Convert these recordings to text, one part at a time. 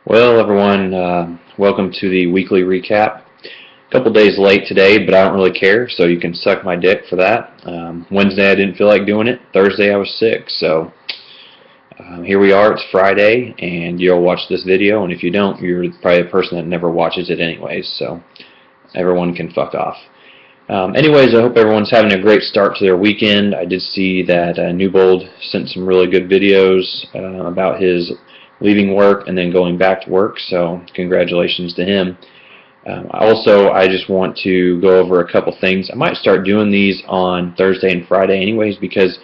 Well, everyone, welcome to the weekly recap. A couple days late today, but I don't really care, so you can suck my dick for that. Wednesday I didn't feel like doing it. Thursday I was sick, so here we are. It's Friday, and you'll watch this video, and if you don't, you're probably a person that never watches it anyways, so everyone can fuck off. Anyways, I hope everyone's having a great start to their weekend. I did see that Newbold sent some really good videos about his leaving work and then going back to work, so congratulations to him. Also, I just want to go over a couple things. I might start doing these on Thursday and Friday anyways, because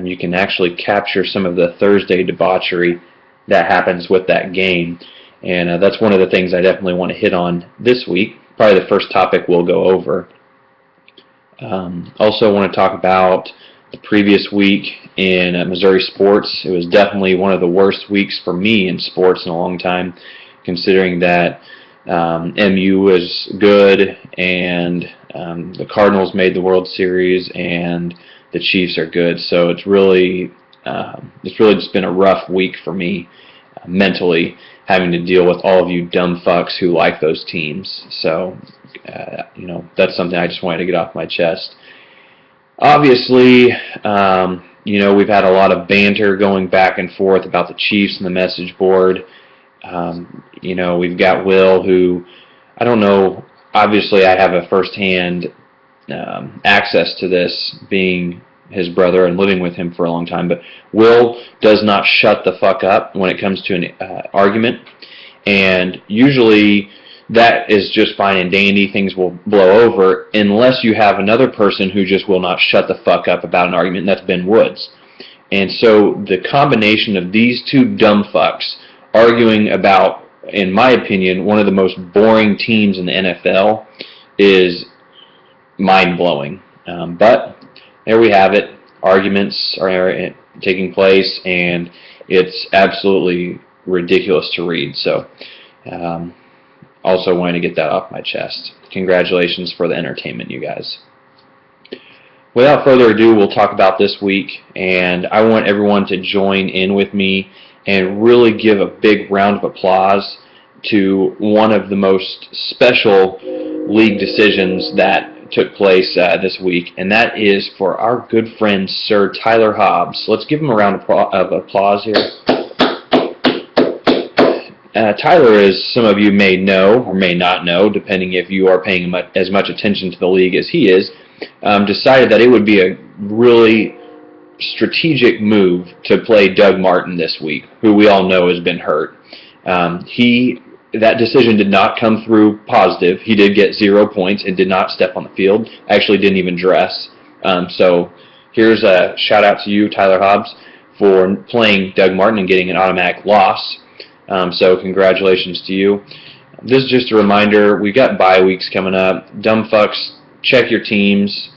you can actually capture some of the Thursday debauchery that happens with that game, and that's one of the things I definitely want to hit on this week. Probably the first topic we'll go over. Also want to talk about the previous week in Missouri sports. It was definitely one of the worst weeks for me in sports in a long time, considering that MU was good and the Cardinals made the World Series and the Chiefs are good. So it's really just been a rough week for me mentally, having to deal with all of you dumb fucks who like those teams. So that's something I just wanted to get off my chest. Obviously, we've had a lot of banter going back and forth about the Chiefs and the message board. We've got Will, who, I don't know, obviously I have a first-hand access to this, being his brother and living with him for a long time, but Will does not shut the fuck up when it comes to an argument, and usually that is just fine and dandy. Things will blow over unless you have another person who just will not shut the fuck up about an argument, and that's Ben Woods. And so the combination of these two dumb fucks arguing about, in my opinion, one of the most boring teams in the NFL is mind-blowing. But there we have it. Arguments are taking place, and it's absolutely ridiculous to read. So also wanted to get that off my chest. Congratulations for the entertainment, you guys. Without further ado, we'll talk about this week, and I want everyone to join in with me and really give a big round of applause to one of the most special league decisions that took place this week, and that is for our good friend Sir Tyler Hobbs. Let's give him a round of applause here. Tyler, as some of you may know or may not know, depending if you are paying as much attention to the league as he is, decided that it would be a really strategic move to play Doug Martin this week, who we all know has been hurt. That decision did not come through positive. He did get 0 points and did not step on the field. Actually didn't even dress. So here's a shout out to you, Tyler Hobbs, for playing Doug Martin and getting an automatic loss. So congratulations to you. This is just a reminder, we've got bye weeks coming up. Dumb fucks, check your teams.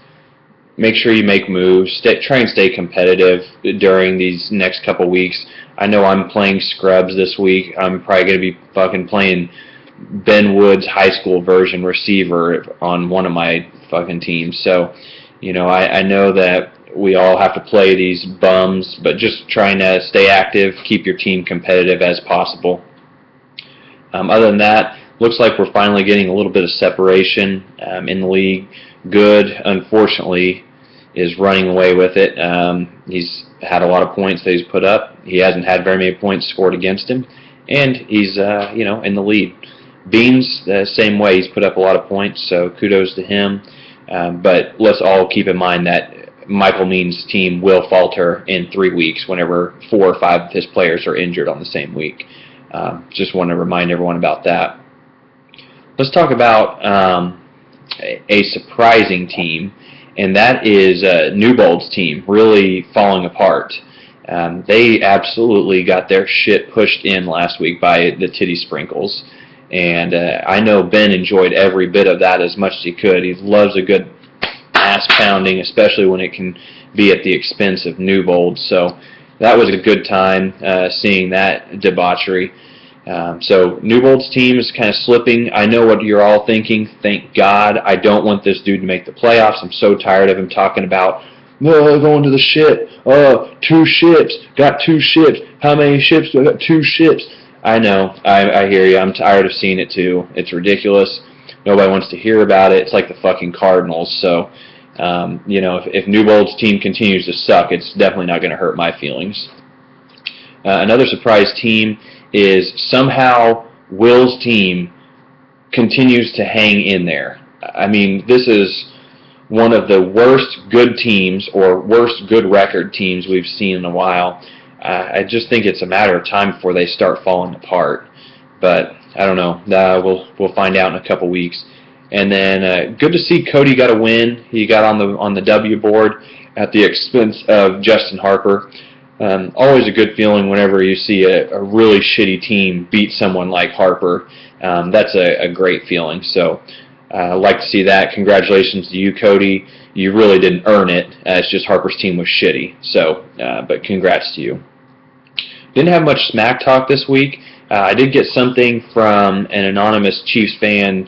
Make sure you make moves. Try and stay competitive during these next couple weeks. I know I'm playing scrubs this week. I'm probably going to be fucking playing Ben Woods high school version receiver on one of my fucking teams. So, I know that we all have to play these bums, but just trying to stay active, keep your team competitive as possible. Other than that, looks like we're finally getting a little bit of separation in the league. Good, unfortunately, is running away with it. He's had a lot of points that he's put up. He hasn't had very many points scored against him, and he's in the lead. Beans, the same way. He's put up a lot of points, so kudos to him. But let's all keep in mind that Michael Means' team will falter in 3 weeks whenever 4 or 5 of his players are injured on the same week. Just want to remind everyone about that. Let's talk about a surprising team, and that is Newbold's team really falling apart. They absolutely got their shit pushed in last week by the Titty Sprinkles, and I know Ben enjoyed every bit of that as much as he could. He loves a good ass pounding, especially when it can be at the expense of Newbold. So that was a good time seeing that debauchery. So Newbold's team is kind of slipping. I know what you're all thinking. Thank God I don't want this dude to make the playoffs. I'm so tired of him talking about, no, going to the ship. 2 ships. Got 2 ships. How many ships do I got? 2 ships. I know. I hear you. I'm tired of seeing it too. It's ridiculous. Nobody wants to hear about it. It's like the fucking Cardinals. So, if Newbold's team continues to suck, it's definitely not going to hurt my feelings. Another surprise team is somehow Will's team continues to hang in there. I mean, this is one of the worst good teams or worst good record teams we've seen in a while. I just think it's a matter of time before they start falling apart. But I don't know. We'll find out in a couple weeks. And then good to see Cody got a win. He got on the W board at the expense of Justin Harper. Always a good feeling whenever you see a really shitty team beat someone like Harper. That's a great feeling. So I'd like to see that. Congratulations to you, Cody. You really didn't earn it. It's just Harper's team was shitty. So, but congrats to you. Didn't have much smack talk this week. I did get something from an anonymous Chiefs fan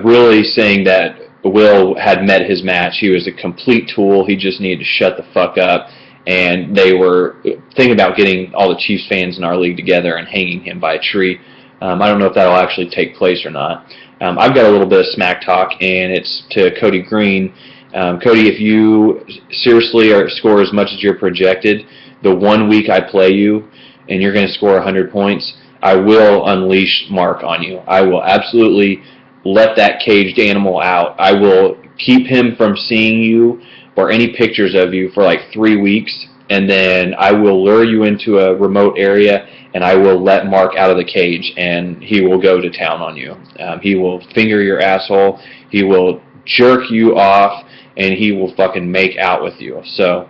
really saying that Will had met his match. He was a complete tool. He just needed to shut the fuck up. And they were thinking about getting all the Chiefs fans in our league together and hanging him by a tree. I don't know if that'll actually take place or not. I've got a little bit of smack talk, and it's to Cody Green. Cody, if you seriously score as much as you're projected, the 1 week I play you and you're going to score 100 points, I will unleash Mark on you. I will absolutely let that caged animal out. I will keep him from seeing you or any pictures of you for like 3 weeks, and then I will lure you into a remote area, and I will let Mark out of the cage, and he will go to town on you. He will finger your asshole, he will jerk you off, and he will fucking make out with you. So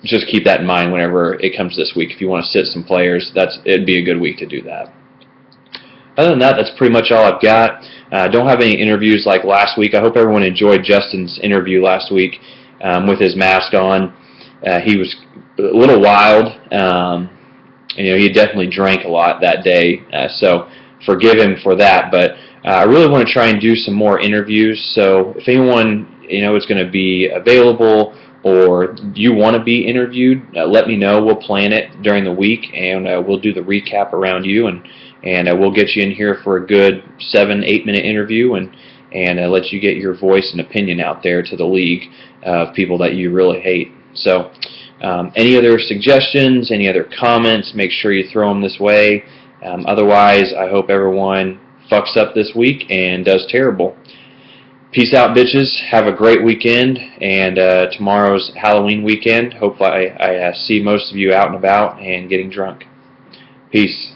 just keep that in mind whenever it comes this week. If you want to sit some players, it'd be a good week to do that. Other than that, that's pretty much all I've got. Don't have any interviews like last week. I hope everyone enjoyed Justin's interview last week with his mask on. He was a little wild. He definitely drank a lot that day, so forgive him for that. But I really want to try and do some more interviews. So if anyone is going to be available or you want to be interviewed, let me know. We'll plan it during the week, and we'll do the recap around you, and we'll get you in here for a good 7-8 minute interview, and let you get your voice and opinion out there to the league of people that you really hate. So any other suggestions, any other comments, make sure you throw them this way. Otherwise, I hope everyone fucks up this week and does terrible. Peace out, bitches. Have a great weekend, and tomorrow's Halloween weekend. Hopefully I see most of you out and about and getting drunk. Peace.